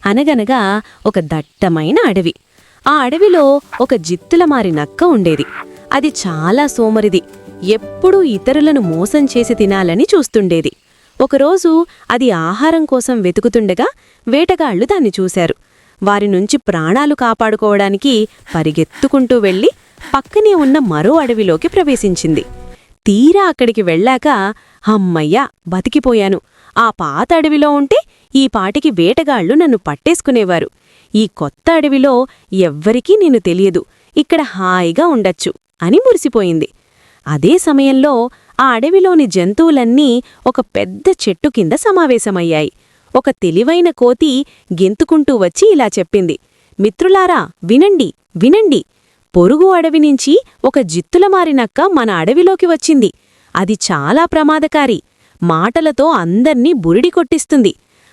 అనగనగా ఒక దట్టమైన అడవి. ఆ అడవిలో ఒక జిత్తులమారి నక్క ఉండేది. అది చాలా సోమరిది. ఎప్పుడూ ఇతరులను మోసం చేసి తినాలని చూస్తుండేది. ఒకరోజు అది ఆహారం కోసం వెతుకుతుండగా వేటగాళ్లు దాన్ని చూశారు. వారి నుంచి ప్రాణాలు కాపాడుకోవడానికి పరిగెత్తుకుంటూ వెళ్లి పక్కనే ఉన్న మరో అడవిలోకి ప్రవేశించింది. తీరా అక్కడికి వెళ్ళాక, హమ్మయ్యా, బతికిపోయాను. ఆ పాత అడవిలో ఉంటే ఈ పాటికి వేటగాళ్లు నన్ను పట్టేసుకునేవారు. ఈ కొత్త అడవిలో ఎవ్వరికీ నేను తెలియదు. ఇక్కడ హాయిగా ఉండొచ్చు అని మురిసిపోయింది. అదే సమయంలో ఆ అడవిలోని జంతువులన్నీ ఒక పెద్ద చెట్టు కింద సమావేశమయ్యాయి. ఒక తెలివైన కోతి గెంతుకుంటూ వచ్చి ఇలా చెప్పింది, మిత్రులారా, వినండి వినండి. పొరుగు అడవి నుంచి ఒక జిత్తులమారి నక్క మన అడవిలోకి వచ్చింది. అది చాలా ప్రమాదకారి. మాటలతో అందర్నీ బురిడి కొట్టిస్తుంది.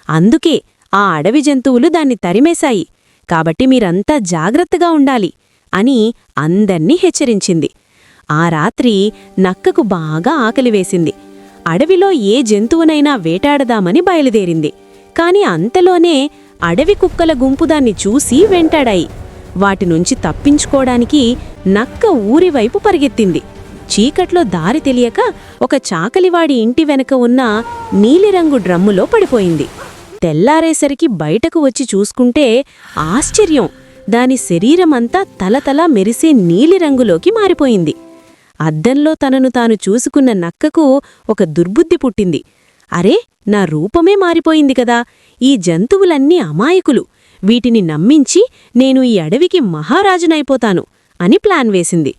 అందుకే ఆ అడవి జంతువులు దాన్ని తరిమేశాయి. కాబట్టి మీరంతా జాగ్రత్తగా ఉండాలి అని అందర్నీ హెచ్చరించింది. ఆ రాత్రి నక్కకు బాగా ఆకలివేసింది. అడవిలో ఏ జంతువునైనా వేటాడదామని బయలుదేరింది. కాని అంతలోనే అడవి కుక్కల గుంపు దాన్ని చూసి వెంటాడాయి. వాటినుంచి తప్పించుకోడానికి నక్క ఊరివైపు పరిగెత్తింది. చీకట్లో దారి తెలియక ఒక చాకలివాడి ఇంటి వెనక ఉన్న నీలిరంగు డ్రమ్ములో పడిపోయింది. తెల్లారేసరికి బయటకు వచ్చి చూసుకుంటే ఆశ్చర్యం! దాని శరీరమంతా తలతల మెరిసే నీలిరంగులోకి మారిపోయింది. అద్దంలో తనను తాను చూసుకున్న నక్కకు ఒక దుర్బుద్ధి పుట్టింది. అరే, నా రూపమే మారిపోయింది కదా! ఈ జంతువులన్నీ అమాయకులు. వీటిని నమ్మించి నేను ఈ అడవికి మహారాజునైపోతాను అని ప్లాన్ వేసింది.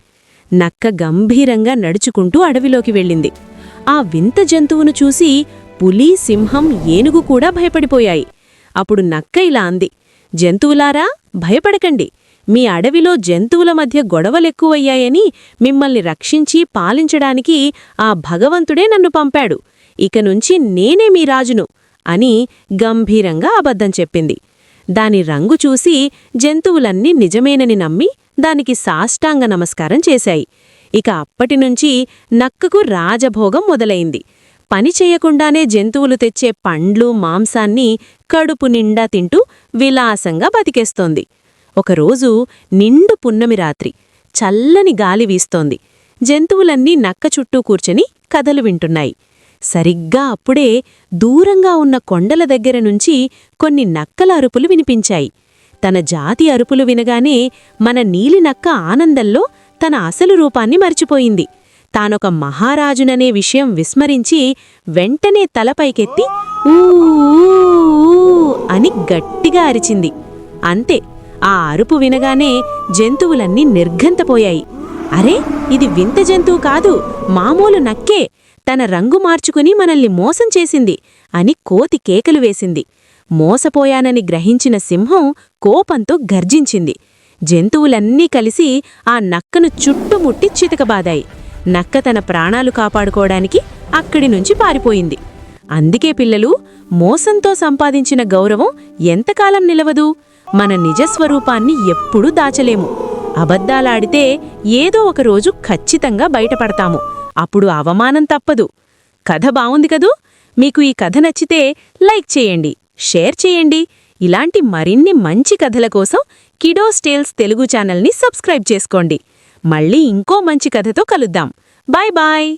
నక్క గంభీరంగా నడుచుకుంటూ అడవిలోకి వెళ్ళింది. ఆ వింత జంతువును చూసి పులి, సింహం, ఏనుగు కూడా భయపడిపోయాయి. అప్పుడు నక్క ఇలా అంది, జంతువులారా, భయపడకండి. మీ అడవిలో జంతువుల మధ్య గొడవలెక్కువయ్యాయని మిమ్మల్ని రక్షించి పాలించడానికి ఆ భగవంతుడే నన్ను పంపాడు. ఇకనుంచి నేనే మీ రాజును అని గంభీరంగా అబద్ధం చెప్పింది. దాని రంగు చూసి జంతువులన్నీ నిజమేనని నమ్మి దానికి సాష్టాంగ నమస్కారం చేశాయి. ఇక అప్పటినుంచి నక్కకు రాజభోగం మొదలైంది. పని చేయకుండానే జంతువులు తెచ్చే పండ్లు, మాంసాన్ని కడుపు నిండా తింటూ విలాసంగా బతికేస్తోంది. ఒకరోజు నిండు పున్నమి రాత్రి. చల్లని గాలి వీస్తోంది. జంతువులన్నీ నక్క చుట్టూ కూర్చొని కథలు వింటున్నాయి. సరిగ్గా అప్పుడే దూరంగా ఉన్న కొండల దగ్గర నుంచి కొన్ని నక్కల అరుపులు వినిపించాయి. తన జాతి అరుపులు వినగానే మన నీలినక్క ఆనందంలో తన అసలు రూపాన్ని మర్చిపోయింది. తానొక మహారాజుననే విషయం విస్మరించి వెంటనే తలపైకెత్తి ఊ అని గట్టిగా అరిచింది. అంతే, ఆ అరుపు వినగానే జంతువులన్నీ నిర్ఘంతపోయాయి. అరే, ఇది వింత జంతువు కాదు, మామూలు నక్కే. తన రంగు మార్చుకుని మనల్ని మోసం చేసింది అని కోతి కేకలు వేసింది. మోసపోయానని గ్రహించిన సింహం కోపంతో గర్జించింది. జంతువులన్నీ కలిసి ఆ నక్కను చుట్టుముట్టి చితకబాదాయి. నక్క తన ప్రాణాలు కాపాడుకోవడానికి అక్కడి నుంచి పారిపోయింది. అందుకే పిల్లలు, మోసంతో సంపాదించిన గౌరవం ఎంతకాలం నిలవదు. మన నిజస్వరూపాన్ని ఎప్పుడూ దాచలేము. అబద్ధాలాడితే ఏదో ఒకరోజు ఖచ్చితంగా బయటపడతాము. అప్పుడు అవమానం తప్పదు. కథ బావుంది కదూ? మీకు ఈ కథ నచ్చితే లైక్ చేయండి, షేర్ చేయండి. ఇలాంటి మరిన్ని మంచి కథల కోసం కిడోస్ టేల్స్ తెలుగు ఛానల్ని సబ్స్క్రైబ్ చేసుకోండి. మళ్ళీ ఇంకో మంచి కథతో కలుద్దాం. Bye bye.